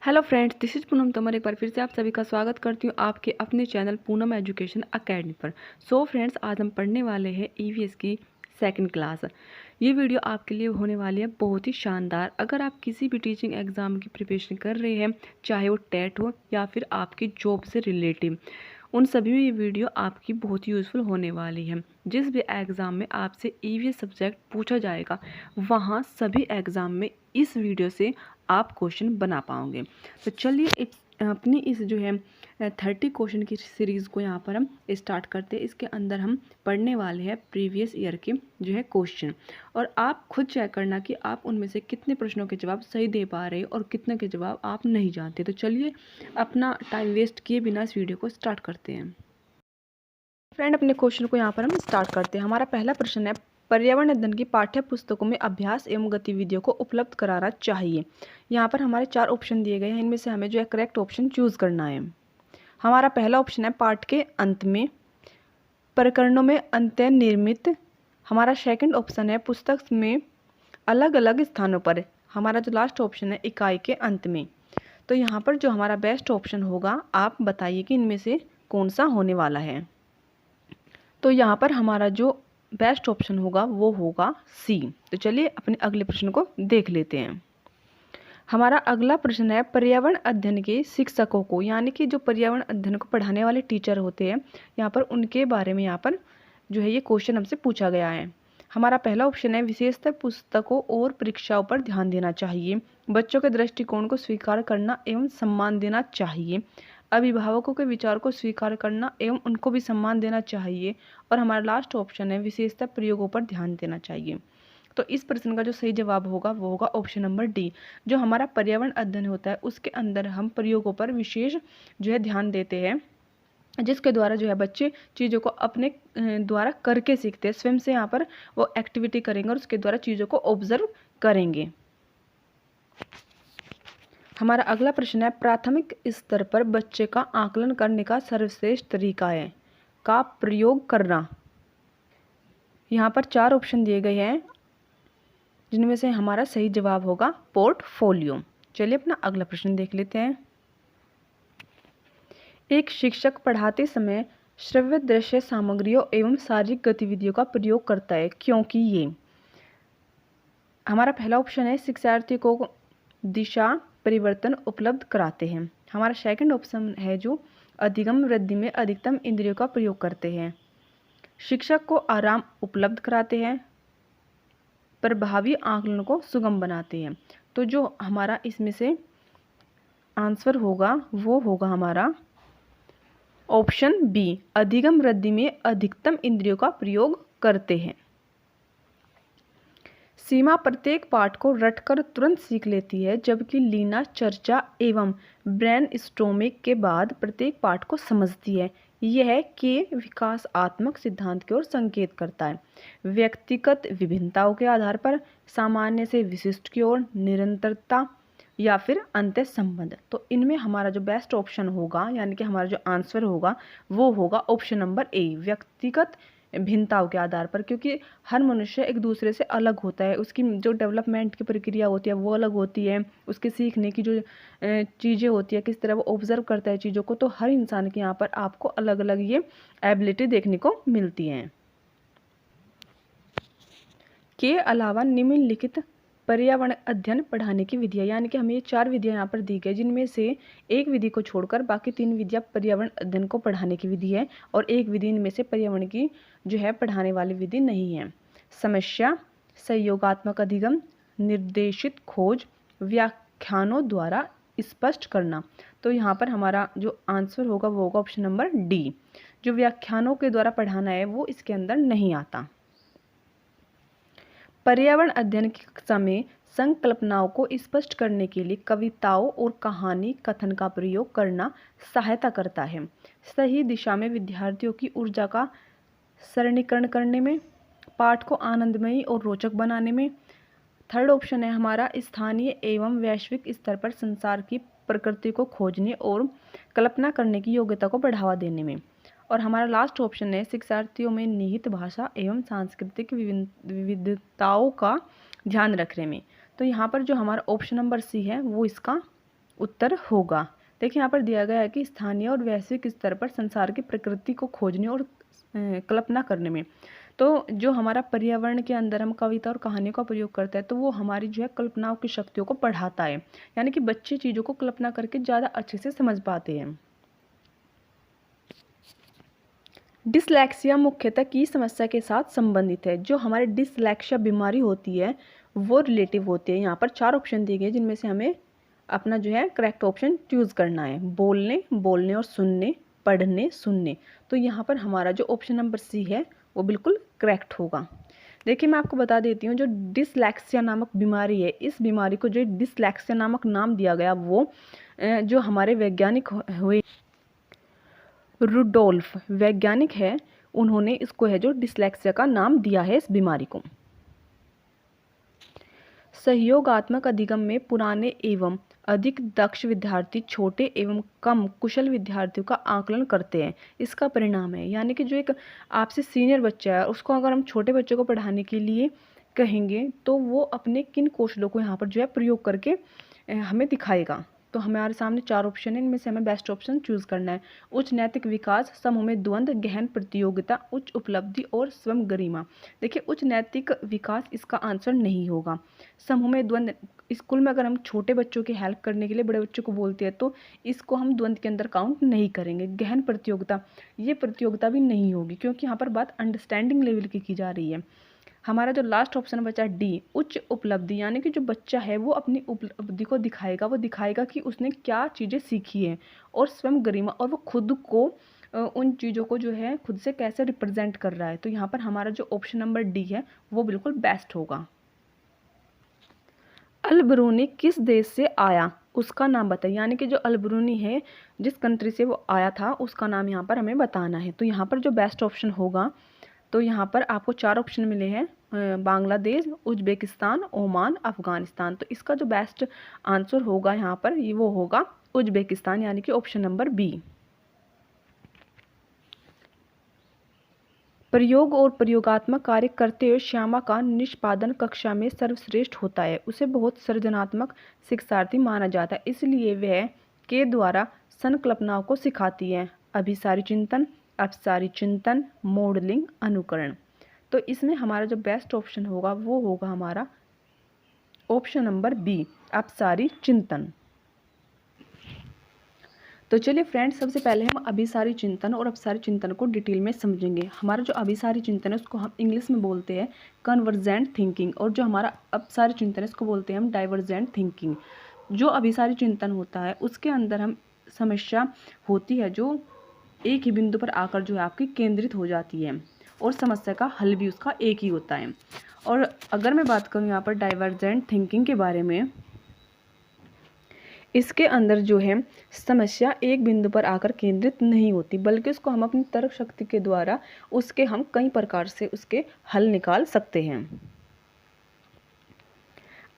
Hello friends, this is Poonam Tomar. एक बार फिर से आप सभी का स्वागत करती हूँ आपके अपने चैनल पूनम एजुकेशन अकेडमी पर। सो फ्रेंड्स, आज हम पढ़ने वाले हैं ईवीएस की सेकंड क्लास। ये वीडियो आपके लिए होने वाली है बहुत ही शानदार। अगर आप किसी भी टीचिंग एग्ज़ाम की प्रिपरेशन कर रहे हैं, चाहे वो टेट हो या फिर आपकी जॉब से रिलेटिव, उन सभी में ये वीडियो आपकी बहुत यूज़फुल होने वाली है। जिस भी एग्ज़ाम में आपसे ईवीएस सब्जेक्ट पूछा जाएगा, वहाँ सभी एग्ज़ाम में इस वीडियो से आप क्वेश्चन बना पाओगे। तो चलिए अपनी इस जो है 30 क्वेश्चन की सीरीज़ को यहाँ पर हम स्टार्ट करते हैं। इसके अंदर हम पढ़ने वाले हैं प्रीवियस ईयर के जो है क्वेश्चन, और आप खुद चेक करना कि आप उनमें से कितने प्रश्नों के जवाब सही दे पा रहे हो और कितने के जवाब आप नहीं जानते। तो चलिए अपना टाइम वेस्ट किए बिना इस वीडियो को स्टार्ट करते हैं। फ्रेंड, अपने क्वेश्चन को यहाँ पर हम स्टार्ट करते हैं। हमारा पहला प्रश्न है, पर्यावरण अध्ययन की पाठ्य पुस्तकों में अभ्यास एवं गतिविधियों को उपलब्ध कराना चाहिए। यहाँ पर हमारे 4 ऑप्शन दिए गए हैं, इनमें से हमें जो है करेक्ट ऑप्शन चूज करना है। हमारा पहला ऑप्शन है पाठ के अंत में, प्रकरणों में अंतर्निर्मित। हमारा सेकंड ऑप्शन है पुस्तक में अलग अलग स्थानों पर। हमारा जो लास्ट ऑप्शन है इकाई के अंत में। तो यहाँ पर जो हमारा बेस्ट ऑप्शन होगा, आप बताइए कि इनमें से कौन सा होने वाला है। तो यहाँ पर हमारा जो बेस्ट ऑप्शन होगा वो होगा सी। तो चलिए अपने अगले प्रश्न को देख लेते हैं। हमारा अगला प्रश्न है, पर्यावरण अध्ययन के शिक्षकों को, यानी कि जो पर्यावरण अध्ययन को पढ़ाने वाले टीचर होते हैं, यहाँ पर उनके बारे में यहाँ पर जो है ये क्वेश्चन हमसे पूछा गया है। हमारा पहला ऑप्शन है, विशेषतः पुस्तकों और परीक्षाओं पर ध्यान देना चाहिए, बच्चों के दृष्टिकोण को स्वीकार करना एवं सम्मान देना चाहिए, अभिभावकों के विचार को स्वीकार करना एवं उनको भी सम्मान देना चाहिए, और हमारा लास्ट ऑप्शन है, विशेषतः प्रयोगों पर ध्यान देना चाहिए। तो इस प्रश्न का जो सही जवाब होगा वो होगा ऑप्शन नंबर डी। जो हमारा पर्यावरण अध्ययन होता है उसके अंदर हम प्रयोगों पर विशेष जो है ध्यान देते हैं, जिसके द्वारा जो है बच्चे चीज़ों को अपने द्वारा करके सीखते हैं। स्वयं से यहाँ पर वो एक्टिविटी करेंगे और उसके द्वारा चीज़ों को ऑब्जर्व करेंगे। हमारा अगला प्रश्न है, प्राथमिक स्तर पर बच्चे का आकलन करने का सर्वश्रेष्ठ तरीका है का प्रयोग करना। यहाँ पर 4 ऑप्शन दिए गए हैं, जिनमें से हमारा सही जवाब होगा पोर्टफोलियो। चलिए अपना अगला प्रश्न देख लेते हैं। एक शिक्षक पढ़ाते समय श्रव्य दृश्य सामग्रियों एवं शारीरिक गतिविधियों का प्रयोग करता है, क्योंकि ये। हमारा पहला ऑप्शन है, शिक्षार्थी को दिशा परिवर्तन उपलब्ध कराते हैं। हमारा सेकंड ऑप्शन है, जो अधिगम वृद्धि में अधिकतम इंद्रियों का प्रयोग करते हैं, शिक्षक को आराम उपलब्ध कराते हैं, प्रभावी आकलन को सुगम बनाते हैं। तो जो हमारा इसमें से आंसर होगा वो होगा हमारा ऑप्शन बी, अधिगम वृद्धि में अधिकतम इंद्रियों का प्रयोग करते हैं। सीमा प्रत्येक पाठ को रटकर तुरंत सीख लेती है, जबकि लीना चर्चा एवं ब्रेन स्टॉर्मिंग के बाद प्रत्येक पाठ को समझती है। यह के विकासात्मक सिद्धांत की ओर संकेत करता है। व्यक्तिगत विभिन्नताओं के आधार पर सामान्य से विशिष्ट की ओर, निरंतरता या फिर अंतः संबंध। तो इनमें हमारा जो बेस्ट ऑप्शन होगा, यानी कि हमारा जो आंसर होगा वो होगा ऑप्शन नंबर ए, व्यक्तिगत भिन्नताओं के आधार पर। क्योंकि हर मनुष्य एक दूसरे से अलग होता है, उसकी जो डेवलपमेंट की प्रक्रिया होती है वो अलग होती है, उसके सीखने की जो चीज़ें होती है, किस तरह वो ऑब्जर्व करता है चीज़ों को। तो हर इंसान के यहाँ पर आपको अलग अलग ये एबिलिटी देखने को मिलती हैं। के अलावा निम्नलिखित पर्यावरण अध्ययन पढ़ाने की विधियाँ, यानी कि हमें ये 4 विधियाँ यहाँ पर दी गई, जिनमें से एक विधि को छोड़कर बाकी 3 विधियाँ पर्यावरण अध्ययन को पढ़ाने की विधि है, और एक विधि इनमें से पर्यावरण की जो है पढ़ाने वाली विधि नहीं है। समस्या, सहयोगात्मक अधिगम, निर्देशित खोज, व्याख्यानों द्वारा स्पष्ट करना। तो यहाँ पर हमारा जो आंसर होगा वो होगा ऑप्शन नंबर डी, जो व्याख्यानों के द्वारा पढ़ाना है वो इसके अंदर नहीं आता। पर्यावरण अध्ययन की कक्षा में संकल्पनाओं को स्पष्ट करने के लिए कविताओं और कहानी कथन का प्रयोग करना सहायता करता है। सही दिशा में विद्यार्थियों की ऊर्जा का सरणीकरण करने में, पाठ को आनंदमयी और रोचक बनाने में। थर्ड ऑप्शन है हमारा, स्थानीय एवं वैश्विक स्तर पर संसार की प्रकृति को खोजने और कल्पना करने की योग्यता को बढ़ावा देने में। और हमारा लास्ट ऑप्शन है, शिक्षार्थियों में निहित भाषा एवं सांस्कृतिक विविधताओं का ध्यान रखने में। तो यहाँ पर जो हमारा ऑप्शन नंबर सी है वो इसका उत्तर होगा। देखिए यहाँ पर दिया गया है कि स्थानीय और वैश्विक स्तर पर संसार की प्रकृति को खोजने और कल्पना करने में, तो जो हमारा पर्यावरण के अंदर हम कविता और कहानियों का प्रयोग करते हैं तो वो हमारी जो है कल्पनाओं की शक्तियों को बढ़ाता है, यानी कि बच्चे चीज़ों को कल्पना करके ज़्यादा अच्छे से समझ पाते हैं। डिसलेक्सिया मुख्यतः की समस्या के साथ संबंधित है। जो हमारे डिसलेक्सिया बीमारी होती है वो रिलेटिव होती है। यहाँ पर 4 ऑप्शन दिए गए जिनमें से हमें अपना जो है करेक्ट ऑप्शन चूज़ करना है। बोलने और सुनने, पढ़ने, सुनने। तो यहाँ पर हमारा जो ऑप्शन नंबर सी है वो बिल्कुल करेक्ट होगा। देखिए मैं आपको बता देती हूँ, जो डिसलेक्सिया नामक बीमारी है, इस बीमारी को जो डिसलेक्सिया नामक नाम दिया गया वो जो हमारे वैज्ञानिक हुए रुडोल्फ वैज्ञानिक है, उन्होंने इसको है जो डिसलेक्सिया का नाम दिया है इस बीमारी को। सहयोगात्मक अधिगम में पुराने एवं अधिक दक्ष विद्यार्थी छोटे एवं कम कुशल विद्यार्थियों का आकलन करते हैं। इसका परिणाम है, यानी कि जो एक आपसे सीनियर बच्चा है उसको अगर हम छोटे बच्चों को पढ़ाने के लिए कहेंगे तो वो अपने किन कौशलों को यहाँ पर जो है प्रयोग करके हमें दिखाएगा। तो हमारे सामने 4 ऑप्शन है, इनमें से हमें बेस्ट ऑप्शन चूज करना है। उच्च नैतिक विकास, समूह में द्वंद्व, गहन प्रतियोगिता, उच्च उपलब्धि और स्वयं गरिमा। देखिए उच्च नैतिक विकास इसका आंसर नहीं होगा। समूह में द्वंद्व, स्कूल में अगर हम छोटे बच्चों की हेल्प करने के लिए बड़े बच्चों को बोलते हैं तो इसको हम द्वंद्व के अंदर काउंट नहीं करेंगे। गहन प्रतियोगिता, ये प्रतियोगिता भी नहीं होगी क्योंकि यहाँ पर बात अंडरस्टैंडिंग लेवल की जा रही है। हमारा जो लास्ट ऑप्शन बचा डी, उच्च उपलब्धि, यानी कि जो बच्चा है वो अपनी उपलब्धि को दिखाएगा, वो दिखाएगा कि उसने क्या चीज़ें सीखी हैं। और स्वयं गरिमा, और वो खुद को उन चीज़ों को जो है खुद से कैसे रिप्रेजेंट कर रहा है। तो यहाँ पर हमारा जो ऑप्शन नंबर डी है वो बिल्कुल बेस्ट होगा। अल-बरूनी किस देश से आया, उसका नाम बताइए। यानी कि जो अल-बरूनी है जिस कंट्री से वो आया था उसका नाम यहाँ पर हमें बताना है। तो यहाँ पर जो बेस्ट ऑप्शन होगा, तो यहाँ पर आपको 4 ऑप्शन मिले हैं, बांग्लादेश, उज्बेकिस्तान, ओमान, अफगानिस्तान। तो इसका जो बेस्ट आंसर होगा यहाँ पर ये वो होगा उज्बेकिस्तान, यानी कि ऑप्शन नंबर बी। प्रयोग और प्रयोगात्मक कार्य करते हुए श्यामा का निष्पादन कक्षा में सर्वश्रेष्ठ होता है। उसे बहुत सृजनात्मक शिक्षार्थी माना जाता है, इसलिए वह के द्वारा संकल्पनाओं को सिखाती है। अभिसारी चिंतन, अपसारी चिंतन, मॉडलिंग, अनुकरण। तो इसमें हमारा जो बेस्ट ऑप्शन होगा वो होगा हमारा ऑप्शन नंबर बी, अपसारी चिंतन। तो चलिए फ्रेंड्स, सबसे पहले हम अभिसारी चिंतन और अपसारी चिंतन को डिटेल में समझेंगे। हमारा जो अभिसारी चिंतन है उसको हम इंग्लिश में बोलते हैं कन्वर्जेंट थिंकिंग, और जो हमारा अपसारी चिंतन है उसको बोलते हैं हम डाइवर्जेंट थिंकिंग। जो अभिसारी चिंतन होता है उसके अंदर हम समस्या होती है जो एक ही बिंदु पर आकर जो है आपकी केंद्रित हो जाती है, और समस्या का हल भी उसका एक ही होता है। और अगर मैं बात करूँ यहाँ पर डाइवर्जेंट थिंकिंग के बारे में, इसके अंदर जो है समस्या एक बिंदु पर आकर केंद्रित नहीं होती, बल्कि उसको हम अपनी तर्क शक्ति के द्वारा उसके हम कई प्रकार से उसके हल निकाल सकते हैं।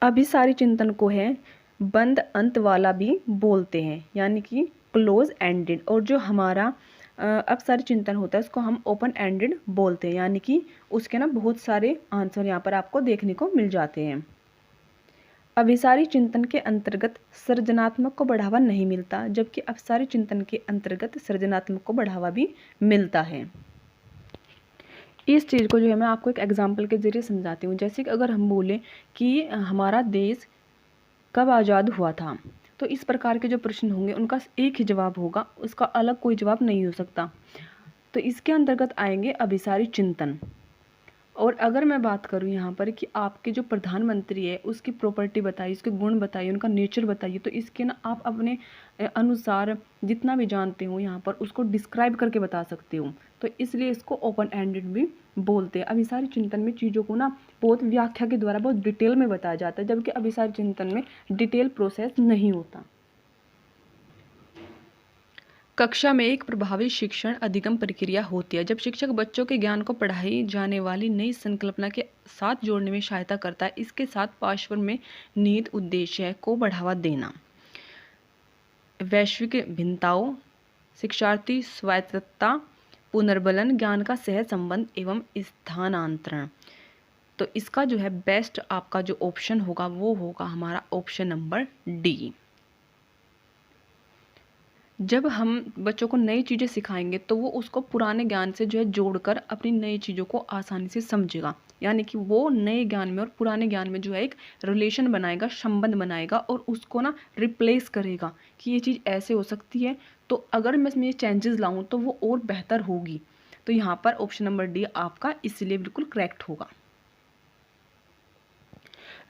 अभिसारी चिंतन को है बंद अंत वाला भी बोलते हैं, यानी कि क्लोज एंडेड। और जो हमारा अपसारी चिंतन होता है उसको हम ओपन एंडेड बोलते हैं, यानी कि उसके ना बहुत सारे आंसर यहाँ पर आपको देखने को मिल जाते हैं। अभिसारी चिंतन के अंतर्गत सृजनात्मक को बढ़ावा नहीं मिलता, जबकि अपसारी चिंतन के अंतर्गत सृजनात्मक को बढ़ावा भी मिलता है। इस चीज़ को जो है मैं आपको एक एग्जाम्पल के जरिए समझाती हूँ। जैसे कि अगर हम बोलें कि हमारा देश कब आज़ाद हुआ था, तो इस प्रकार के जो प्रश्न होंगे उनका एक ही जवाब होगा, उसका अलग कोई जवाब नहीं हो सकता। तो इसके अंतर्गत आएंगे अभिसारी चिंतन। और अगर मैं बात करूँ यहाँ पर कि आपके जो प्रधानमंत्री है उसकी प्रॉपर्टी बताइए, उसके गुण बताइए, उनका नेचर बताइए, तो इसके ना आप अपने अनुसार जितना भी जानते हो यहाँ पर उसको डिस्क्राइब करके बता सकते हो। तो इसलिए इसको ओपन एंडेड भी बोलते हैं। अभिसारी चिंतन में चीज़ों को ना बहुत व्याख्या के द्वारा बहुत डिटेल में बताया जाता है, जबकि अभिसारी चिंतन में डिटेल प्रोसेस नहीं होता। कक्षा में एक प्रभावी शिक्षण अधिगम प्रक्रिया होती है, जब शिक्षक बच्चों के ज्ञान को पढ़ाई जाने वाली नई संकल्पना के साथ जोड़ने में सहायता करता है। इसके साथ पार्श्व में निहित उद्देश्य को बढ़ावा देना, वैश्विक भिन्नताओं, शिक्षार्थी स्वायत्तता, पुनर्बलन, ज्ञान का सह संबंध एवं स्थानांतरण। तो इसका जो है बेस्ट आपका जो ऑप्शन होगा वो होगा हमारा ऑप्शन नंबर डी। जब हम बच्चों को नई चीज़ें सिखाएंगे तो वो उसको पुराने ज्ञान से जो है जोड़कर अपनी नई चीज़ों को आसानी से समझेगा। यानी कि वो नए ज्ञान में और पुराने ज्ञान में जो है एक रिलेशन बनाएगा, संबंध बनाएगा और उसको ना रिप्लेस करेगा कि ये चीज़ ऐसे हो सकती है, तो अगर मैं इसमें ये चेंजेस लाऊं तो वो और बेहतर होगी। तो यहाँ पर ऑप्शन नंबर डी आपका इसलिए बिल्कुल करेक्ट होगा।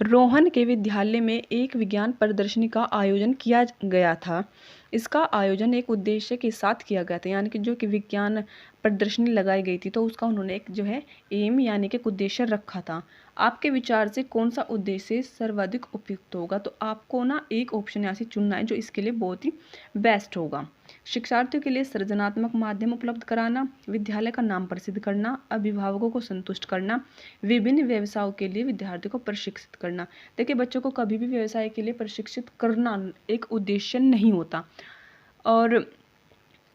रोहन के विद्यालय में एक विज्ञान प्रदर्शनी का आयोजन किया गया था। इसका आयोजन एक उद्देश्य के साथ किया गया था, यानी कि जो कि विज्ञान प्रदर्शनी लगाई गई थी तो उसका उन्होंने एक जो है एम यानी कि एक उद्देश्य रखा था। आपके विचार से कौन सा उद्देश्य सर्वाधिक उपयुक्त होगा? तो आपको ना एक ऑप्शन यहाँ से चुनना है जो इसके लिए बहुत ही बेस्ट होगा। शिक्षार्थियों के लिए सृजनात्मक माध्यम उपलब्ध कराना, विद्यालय का नाम प्रसिद्ध करना, अभिभावकों को संतुष्ट करना, विभिन्न व्यवसायों के लिए विद्यार्थियों को प्रशिक्षित करना। देखिए, बच्चों को कभी भी व्यवसाय के लिए प्रशिक्षित करना एक उद्देश्य नहीं होता, और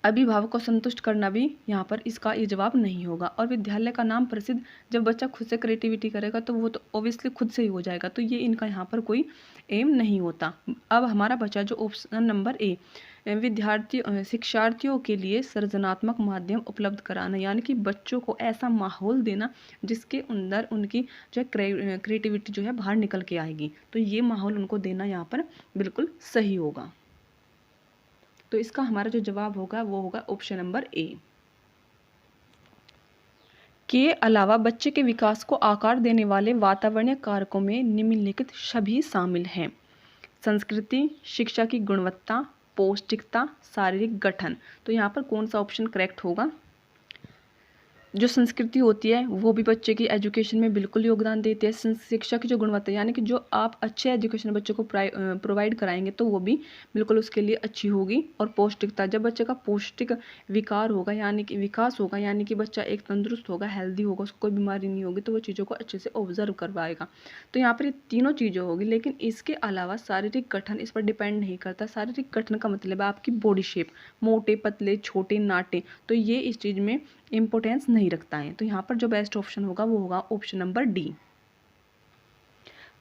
अभिभावक को संतुष्ट करना भी यहाँ पर इसका ये जवाब नहीं होगा। और विद्यालय का नाम प्रसिद्ध, जब बच्चा खुद से क्रिएटिविटी करेगा तो वो तो ऑब्वियसली खुद से ही हो जाएगा, तो ये इनका यहाँ पर कोई एम नहीं होता। अब हमारा बचा जो ऑप्शन नंबर ए, शिक्षार्थियों के लिए सृजनात्मक माध्यम उपलब्ध कराना, यानी कि बच्चों को ऐसा माहौल देना जिसके अंदर उनकी जो है क्रिएटिविटी जो है बाहर निकल के आएगी, तो ये माहौल उनको देना यहाँ पर बिल्कुल सही होगा। तो इसका हमारा जो जवाब होगा वो होगा ऑप्शन नंबर ए। के अलावा बच्चे के विकास को आकार देने वाले वातावरणीय कारकों में निम्नलिखित सभी शामिल हैं: संस्कृति, शिक्षा की गुणवत्ता, पौष्टिकता, शारीरिक गठन। तो यहाँ पर कौन सा ऑप्शन करेक्ट होगा? जो संस्कृति होती है वो भी बच्चे की एजुकेशन में बिल्कुल योगदान देती है। शिक्षा की जो गुणवत्ता, यानी कि जो आप अच्छे एजुकेशन बच्चों को प्रोवाइड कराएंगे तो वो भी बिल्कुल उसके लिए अच्छी होगी। और पौष्टिकता, जब बच्चे का पौष्टिक विकार होगा यानी कि विकास होगा, यानी कि बच्चा एक तंदुरुस्त होगा, हेल्दी होगा, उसको कोई बीमारी नहीं होगी, तो वो चीज़ों को अच्छे से ऑब्जर्व कर पाएगा। तो यहाँ पर ये तीनों चीज़ें होगी, लेकिन इसके अलावा शारीरिक गठन इस पर डिपेंड नहीं करता। शारीरिक गठन का मतलब है आपकी बॉडी शेप, मोटे पतले छोटे नाटे, तो ये इस चीज़ में इंपोर्टेंस नहीं रखता है। तो यहाँ पर जो बेस्ट ऑप्शन होगा वो होगा ऑप्शन नंबर डी।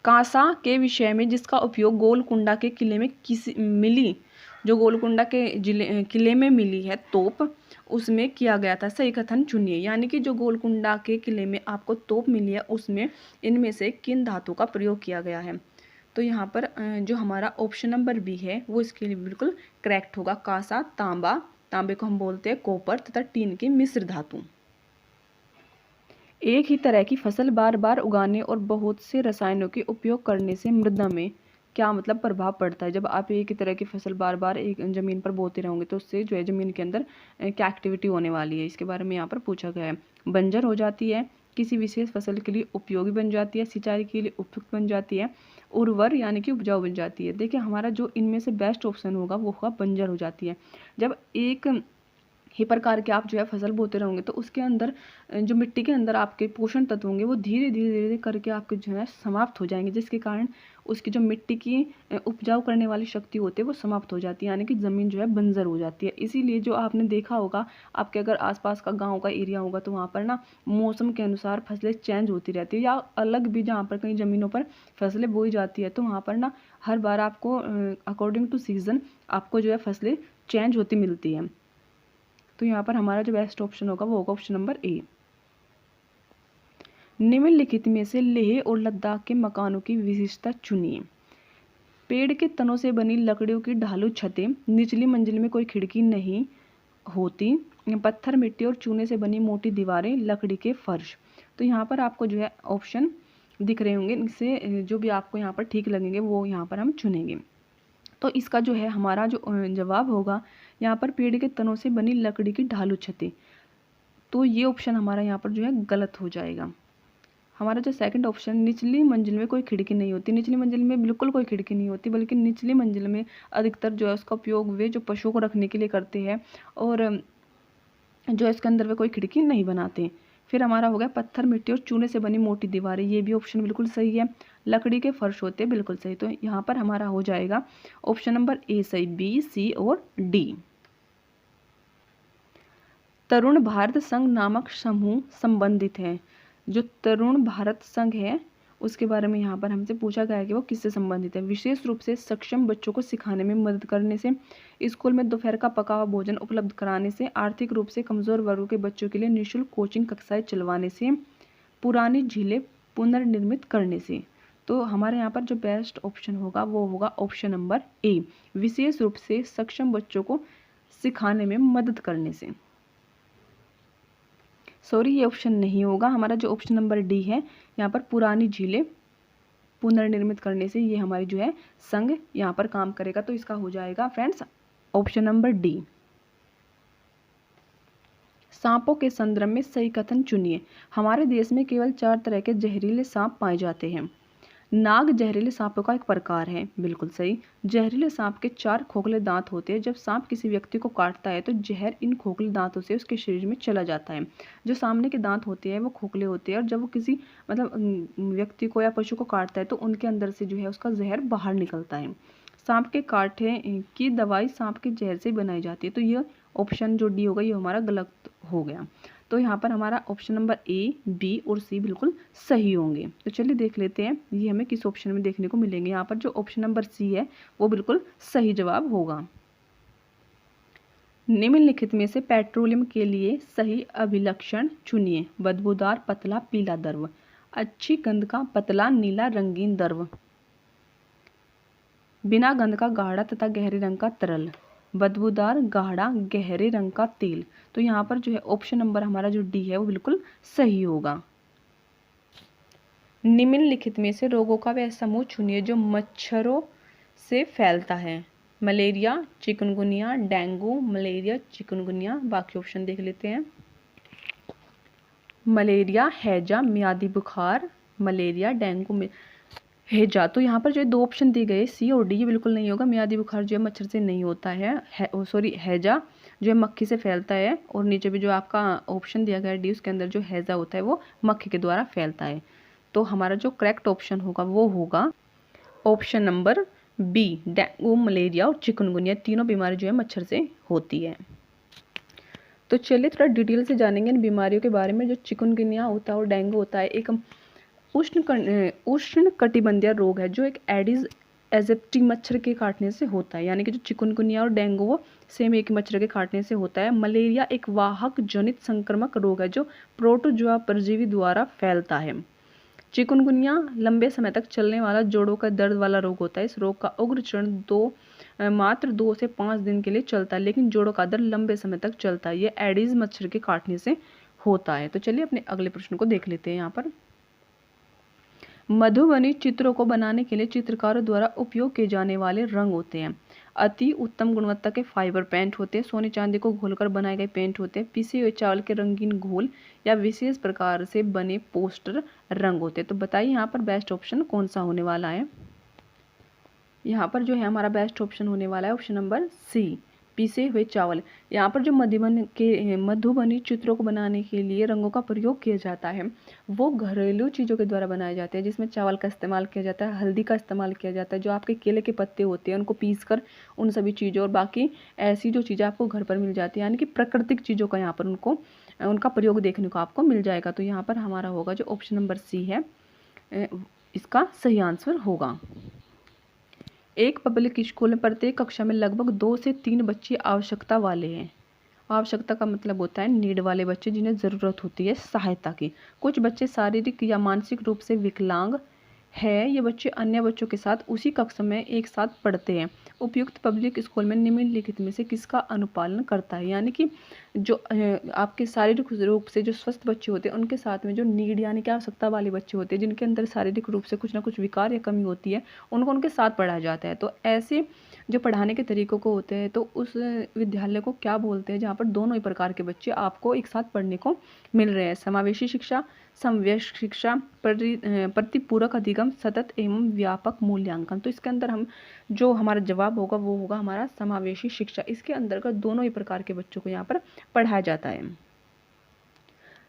कांसा के विषय में जिसका उपयोग गोलकुंडा के किले में मिली, जो गोलकुंडा के किले में मिली है तोप, उसमें किया गया था। सही कथन चुनिए, यानी कि जो गोलकुंडा के किले में आपको तोप मिली है उसमें इनमें से किन धातु का प्रयोग किया गया है? तो यहाँ पर जो हमारा ऑप्शन नंबर बी है वो इसके लिए बिल्कुल करेक्ट होगा। कांसा, तांबा, तांबे को हम बोलते हैं कॉपर, तथा टीन की मिश्र धातु। एक ही तरह की फसल बार बार उगाने और बहुत से रसायनों के उपयोग करने से मृदा में क्या मतलब प्रभाव पड़ता है? जब आप एक ही तरह की फसल बार बार एक जमीन पर बोते रहोगे तो उससे जो है जमीन के अंदर क्या एक्टिविटी होने वाली है, इसके बारे में यहाँ पर पूछा गया है। बंजर हो जाती है, किसी विशेष फसल के लिए उपयोगी बन जाती है, सिंचाई के लिए उपयुक्त बन जाती है, उर्वर यानी कि उपजाऊ बन जाती है। देखिए, हमारा जो इनमें से बेस्ट ऑप्शन होगा वो होगा बंजर हो जाती है। जब एक ही प्रकार के आप जो है फसल बोते रहोगे तो उसके अंदर जो मिट्टी के अंदर आपके पोषण तत्व होंगे वो धीरे धीरे धीरे करके आपके जो है समाप्त हो जाएंगे, जिसके कारण उसकी जो मिट्टी की उपजाऊ करने वाली शक्ति होती है वो समाप्त हो जाती है, यानी कि ज़मीन जो है बंजर हो जाती है। इसीलिए जो आपने देखा होगा, आपके अगर आसपास का गाँव का एरिया होगा तो वहाँ पर ना मौसम के अनुसार फसलें चेंज होती रहती है, या अलग भी जहाँ पर कई ज़मीनों पर फसलें बोई जाती है तो वहाँ पर ना हर बार आपको अकॉर्डिंग टू सीजन आपको जो है फसलें चेंज होती मिलती हैं। तो यहाँ पर हमारा जो बेस्ट ऑप्शन होगा वो होगा ऑप्शन नंबर ए। निम्नलिखित में से लेह और लद्दाख के मकानों की विशेषता चुनिए। पेड़ के तनों से बनी लकड़ियों की ढालू छतें, निचली मंजिल में कोई खिड़की नहीं होती, पत्थर, मिट्टी और चूने से बनी मोटी दीवारें, लकड़ी के फर्श। तो यहाँ पर आपको जो है ऑप्शन दिख रहे होंगे, इनसे जो भी आपको यहाँ पर ठीक लगेंगे वो यहाँ पर हम चुनेंगे। तो इसका जो है हमारा जो जवाब होगा यहाँ पर पेड़ के तनों से बनी लकड़ी की ढालू छतें, तो ये ऑप्शन हमारा यहाँ पर जो है गलत हो जाएगा। हमारा जो सेकंड ऑप्शन, निचली मंजिल में कोई खिड़की नहीं होती, निचली मंजिल में बिल्कुल कोई खिड़की नहीं होती, बल्कि निचली मंजिल में अधिकतर जो है उसका उपयोग वे जो पशुओं को रखने के लिए करते हैं, और जो इसके अंदर वे कोई खिड़की नहीं बनाते। फिर हमारा हो गया पत्थर, मिट्टी और चूने से बनी मोटी दीवारें, ये भी ऑप्शन बिल्कुल सही है। लकड़ी के फर्श होते हैं, बिल्कुल सही। तो यहाँ पर हमारा हो जाएगा ऑप्शन नंबर ए सही, बी, सी और डी। तरुण भारत संघ नामक समूह संबंधित है। जो तरुण भारत संघ है उसके बारे में यहाँ पर हमसे पूछा गया है कि वो किससे संबंधित है। विशेष रूप से सक्षम बच्चों को सिखाने में मदद करने से, स्कूल में दोपहर का पका हुआ भोजन उपलब्ध कराने से, आर्थिक रूप से कमज़ोर वर्गों के बच्चों के लिए निःशुल्क कोचिंग कक्षाएं चलवाने से, पुरानी झीलें पुनर्निर्मित करने से। तो हमारे यहाँ पर जो बेस्ट ऑप्शन होगा वो होगा ऑप्शन नंबर ए, विशेष रूप से सक्षम बच्चों को सिखाने में मदद करने से। सॉरी, ये ऑप्शन नहीं होगा। हमारा जो ऑप्शन नंबर डी है, यहाँ पर पुरानी झीलें पुनर्निर्मित करने से, ये हमारी जो है संघ यहाँ पर काम करेगा। तो इसका हो जाएगा फ्रेंड्स ऑप्शन नंबर डी। सांपों के संदर्भ में सही कथन चुनिए। हमारे देश में केवल 4 तरह के जहरीले सांप पाए जाते हैं। नाग जहरीले सांपों का एक प्रकार है, बिल्कुल सही। जहरीले सांप के 4 खोखले दांत होते हैं। जब सांप किसी व्यक्ति को काटता है तो जहर इन खोखले दांतों से उसके शरीर में चला जाता है। जो सामने के दांत होते हैं वो खोखले होते हैं और जब वो किसी व्यक्ति को या पशु को काटता है तो उनके अंदर से जो है उसका जहर बाहर निकलता है। सांप के कांटे की दवाई सांप के जहर से बनाई जाती है। तो यह ऑप्शन जो डी होगा ये हमारा गलत हो गया। तो यहाँ पर हमारा ऑप्शन नंबर ए, बी और सी बिल्कुल सही होंगे। तो चलिए देख लेते हैं ये हमें किस ऑप्शन में देखने को मिलेंगे। यहाँ पर जो ऑप्शन नंबर सी है वो बिल्कुल सही जवाब होगा। निम्नलिखित में से पेट्रोलियम के लिए सही अभिलक्षण चुनिए। बदबूदार पतला पीला द्रव, अच्छी गंध का पतला नीला रंगीन द्रव, बिना गंध का गाढ़ा तथा गहरे रंग का तरल, बदबूदार गाढ़ा गहरे रंग का तेल। तो यहाँ पर जो है ऑप्शन नंबर हमारा जो डी है वो बिल्कुल सही होगा। निम्नलिखित में से रोगों का वह समूह चुनिए जो मच्छरों से फैलता है। Malaria, chikungunya, dengue, malaria, chikungunya. बाकी ऑप्शन देख लेते हैं। मलेरिया, हैजा, मियादी बुखार, मलेरिया, डेंगू, हैजा। तो यहाँ पर जो 2 ऑप्शन दिए गए सी और डी, ये बिल्कुल नहीं होगा। मियादी बुखार जो है मच्छर से नहीं होता है, सॉरी हैजा जो है मक्खी से फैलता है। और नीचे भी जो आपका ऑप्शन दिया गया है डी, उसके अंदर जो हैजा होता है वो मक्खी के द्वारा फैलता है। तो हमारा जो करेक्ट ऑप्शन होगा वो होगा option number B, dengue, malaria और चिकनगुनिया। तीनों बीमारी जो है मच्छर से होती है। तो चलिए थोड़ा डिटेल से जानेंगे इन बीमारियों के बारे में। जो चिकनगुनिया होता है और डेंगू होता है एक उष्ण कटिबंधीय रोग है जो एक एडिस एजिप्टी मच्छर के काटने से होता है। यानी कि जो चिकनगुनिया और डेंगू वो सेम एक मच्छर के काटने से होता है। मलेरिया एक वाहक जनित संक्रामक रोग है जो प्रोटोजोआ परजीवी द्वारा फैलता है। चिकनगुनिया लंबे समय तक चलने वाला जोड़ों का दर्द वाला रोग होता है। इस रोग का उग्र चरण मात्र 2 से 5 दिन के लिए चलता है, लेकिन जोड़ों का दर्द लंबे समय तक चलता है। ये एडिस मच्छर के काटने से होता है। तो चलिए अपने अगले प्रश्न को देख लेते हैं। यहाँ पर मधुबनी चित्रों को बनाने के लिए चित्रकारों द्वारा उपयोग किए जाने वाले रंग होते हैं। अति उत्तम गुणवत्ता के फाइबर पेंट होते हैं, सोने चांदी को घोलकर बनाए गए पेंट होते हैं, पिसे हुए चावल के रंगीन घोल या विशेष प्रकार से बने पोस्टर रंग होते हैं। तो बताइए यहाँ पर बेस्ट ऑप्शन कौन सा होने वाला है। यहाँ पर जो है हमारा बेस्ट ऑप्शन होने वाला है ऑप्शन नंबर सी, पीसे हुए चावल। यहाँ पर जो मधुबनी चित्रों को बनाने के लिए रंगों का प्रयोग किया जाता है वो घरेलू चीज़ों के द्वारा बनाए जाते हैं, जिसमें चावल का इस्तेमाल किया जाता है, हल्दी का इस्तेमाल किया जाता है, जो आपके केले के पत्ते होते हैं उनको पीसकर उन सभी चीज़ों और बाकी ऐसी जो चीज़ें आपको घर पर मिल जाती है, यानी कि प्राकृतिक चीज़ों का यहाँ पर उनका प्रयोग देखने को आपको मिल जाएगा। तो यहाँ पर हमारा होगा जो ऑप्शन नंबर सी है इसका सही आंसर होगा। एक पब्लिक स्कूल में प्रत्येक कक्षा में लगभग 2 से 3 बच्चे आवश्यकता वाले हैं। आवश्यकता का मतलब होता है नीड वाले बच्चे, जिन्हें ज़रूरत होती है सहायता की। कुछ बच्चे शारीरिक या मानसिक रूप से विकलांग है। ये बच्चे अन्य बच्चों के साथ उसी कक्षा में एक साथ पढ़ते हैं। उपयुक्त पब्लिक स्कूल में निम्नलिखित में से किसका अनुपालन करता है। यानी कि जो आपके शारीरिक रूप से जो स्वस्थ बच्चे होते हैं उनके साथ में जो नीड यानी कि आवश्यकता वाले बच्चे होते हैं, जिनके अंदर शारीरिक रूप से कुछ ना कुछ विकार या कमी होती है, उनको उनके साथ पढ़ाया जाता है। तो ऐसे जो पढ़ाने के तरीकों को होते हैं तो उस विद्यालय को क्या बोलते हैं जहाँ पर दोनों ही प्रकार के बच्चे आपको एक साथ पढ़ने को मिल रहे हैं। समावेशी शिक्षा, समवयस्क शिक्षा, प्रतिपूरक अधिगम, सतत एवं व्यापक मूल्यांकन। तो इसके अंदर हम जो हमारा जवाब होगा वो होगा हमारा समावेशी शिक्षा। इसके अंतर्गत दोनों ही प्रकार के बच्चों को यहाँ पर पढ़ाया जाता है।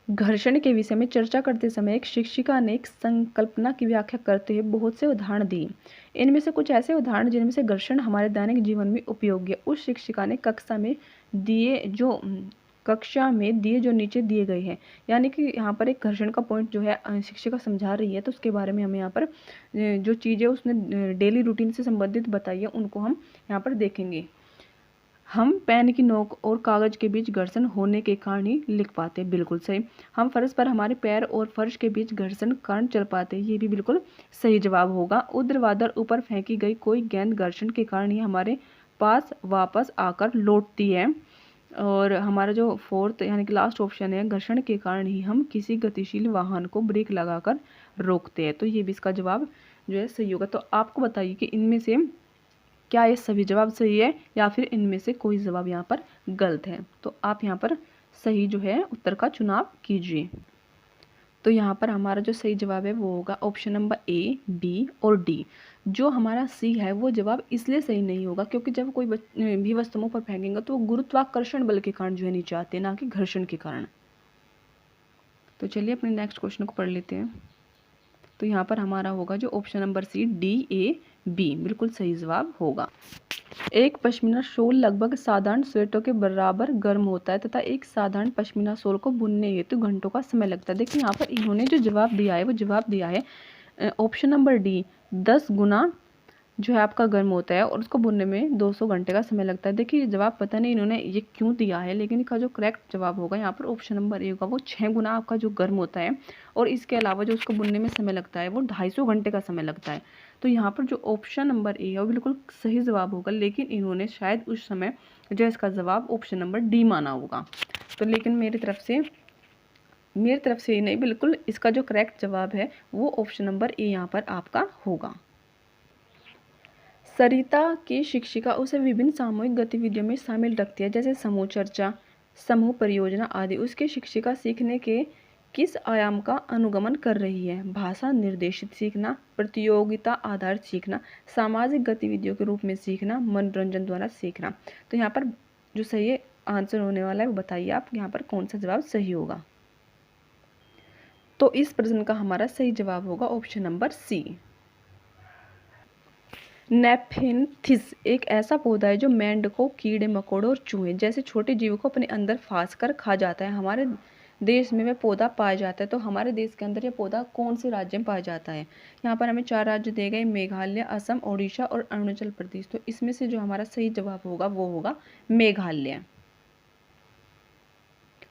घर्षण के विषय में चर्चा करते समय एक शिक्षिका ने एक संकल्पना की व्याख्या करते हुए बहुत से उदाहरण दिए। इनमें से कुछ ऐसे उदाहरण जिनमें से घर्षण हमारे दैनिक जीवन में उपयोगी है। उस शिक्षिका ने कक्षा में दिए जो कक्षा में दिए जो नीचे दिए गए हैं, यानी कि यहाँ पर एक घर्षण का पॉइंट जो है शिक्षिका समझा रही है, तो उसके बारे में हमें यहाँ पर जो चीज़ें उसने डेली रूटीन से संबंधित बताई है उनको हम यहाँ पर देखेंगे। हम पेन की नोक और कागज के बीच घर्षण होने के कारण ही लिख पाते हैं, बिल्कुल सही। हम फर्श पर हमारे पैर और फर्श के बीच घर्षण कारण चल पाते हैं, ये भी बिल्कुल सही जवाब होगा। ऊर्ध्वाधर ऊपर फेंकी गई कोई गेंद घर्षण के कारण ही हमारे पास वापस आकर लौटती है। और हमारा जो फोर्थ यानी कि लास्ट ऑप्शन है, घर्षण के कारण ही हम किसी गतिशील वाहन को ब्रेक लगाकर रोकते हैं, तो ये भी इसका जवाब जो है सही होगा। तो आपको बताइए कि इनमें से क्या ये सभी जवाब सही है या फिर इनमें से कोई जवाब यहाँ पर गलत है। तो आप यहाँ पर सही जो है उत्तर का चुनाव कीजिए। तो यहाँ पर हमारा जो सही जवाब है वो होगा ऑप्शन नंबर ए, बी और डी। जो हमारा सी है वो जवाब इसलिए सही नहीं होगा क्योंकि जब कोई भी वस्तुओं पर फेंकेंगे तो वो गुरुत्वाकर्षण बल के कारण जो है नीचे आते हैं, ना कि घर्षण के कारण। तो चलिए अपने नेक्स्ट क्वेश्चन को पढ़ लेते हैं। तो यहाँ पर हमारा होगा जो ऑप्शन नंबर सी, डी, ए, बी बिल्कुल सही जवाब होगा। एक पश्मीना शॉल लगभग साधारण स्वेटर के बराबर गर्म होता है तथा एक साधारण पश्मीना शॉल को बुनने हेतु घंटों का समय लगता है। देखिए यहाँ पर इन्होंने जो जवाब दिया है वो जवाब दिया है ऑप्शन नंबर डी, 10 गुना जो है आपका गर्म होता है और उसको बुनने में 200 घंटे का समय लगता है। देखिए जवाब पता नहीं इन्होंने ये क्यों दिया है, लेकिन इसका जो करेक्ट जवाब होगा यहाँ पर ऑप्शन नंबर ए होगा, वो 6 गुना आपका जो गर्म होता है और इसके अलावा जो उसको बुनने में समय लगता है वो 250 घंटे का समय लगता है। तो यहाँ पर जो ऑप्शन नंबर ए है वो बिल्कुल सही जवाब होगा, लेकिन इन्होंने शायद उस समय जो इसका जवाब ऑप्शन नंबर डी माना होगा। तो लेकिन मेरी तरफ से ही नहीं, बिल्कुल इसका जो करेक्ट जवाब है वो ऑप्शन नंबर ए यहाँ पर आपका होगा। सरिता की शिक्षिका उसे विभिन्न सामूहिक गतिविधियों में शामिल रखती है, जैसे समूह चर्चा, समूह परियोजना आदि। उसकी शिक्षिका सीखने के किस आयाम का अनुगमन कर रही है? भाषा निर्देशित सीखना, प्रतियोगिता आधारित सीखना, सामाजिक गतिविधियों के रूप में सीखना, मनोरंजन द्वारा सीखना। तो यहाँ पर जो सही आंसर होने वाला है वो बताइए आप यहाँ पर कौन सा जवाब सही होगा। तो इस प्रश्न का हमारा सही जवाब होगा ऑप्शन नंबर सी। नेफेंथिस एक ऐसा पौधा है जो मेंढकों, कीड़े मकोड़ों और चूहे जैसे छोटे जीवों को अपने अंदर फांस कर खा जाता है। हमारे देश में वह पौधा पाया जाता है। तो हमारे देश के अंदर यह पौधा कौन से राज्य में पाया जाता है? यहाँ पर हमें 4 राज्य दिए गए, मेघालय, असम, ओडिशा और अरुणाचल प्रदेश। तो इसमें से जो हमारा सही जवाब होगा वो होगा मेघालय।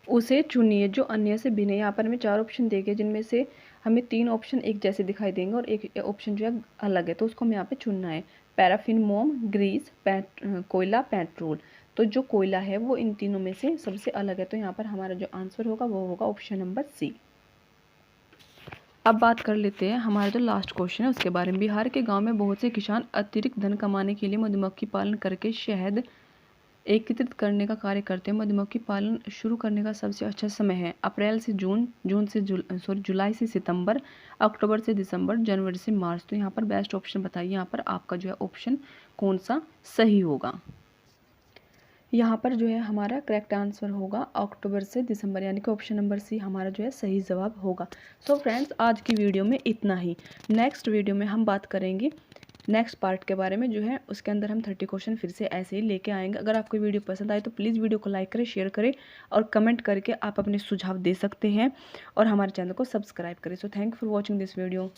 उसे चुनिए जो अन्य से भिन्न है। यहाँ पर हमें 4 ऑप्शन दिए गए जिनमें से हमें 3 ऑप्शन एक जैसे दिखाई देंगे और एक ऑप्शन जो है अलग है, तो उसको हमें यहाँ पे चुनना है। पैराफिन, मोम, ग्रीस, कोयला, पेट्रोल। तो जो कोयला है वो इन तीनों में से सबसे अलग है, तो यहाँ पर हमारा जो आंसर होगा वो होगा ऑप्शन नंबर सी। अब बात कर लेते हैं हमारा जो लास्ट क्वेश्चन है उसके बारे में। बिहार के गाँव में बहुत से किसान अतिरिक्त धन कमाने के लिए मधुमक्खी पालन करके शहद एकत्रित करने का कार्य करते हैं। मधुमक्खी पालन शुरू करने का सबसे अच्छा समय है अप्रैल से जून, जुलाई से सितंबर, अक्टूबर से दिसंबर, जनवरी से मार्च। तो यहाँ पर बेस्ट ऑप्शन बताइए, यहाँ पर आपका जो है ऑप्शन कौन सा सही होगा। यहाँ पर जो है हमारा करेक्ट आंसर होगा अक्टूबर से दिसंबर, यानी कि ऑप्शन नंबर सी हमारा जो है सही जवाब होगा। सो फ्रेंड्स, आज की वीडियो में इतना ही। नेक्स्ट वीडियो में हम बात करेंगे नेक्स्ट पार्ट के बारे में, जो है उसके अंदर हम 30 क्वेश्चन फिर से ऐसे ही लेके आएंगे। अगर आपको वीडियो पसंद आए तो प्लीज़ वीडियो को लाइक करें, शेयर करें और कमेंट करके आप अपने सुझाव दे सकते हैं और हमारे चैनल को सब्सक्राइब करें। So thank you for watching this video.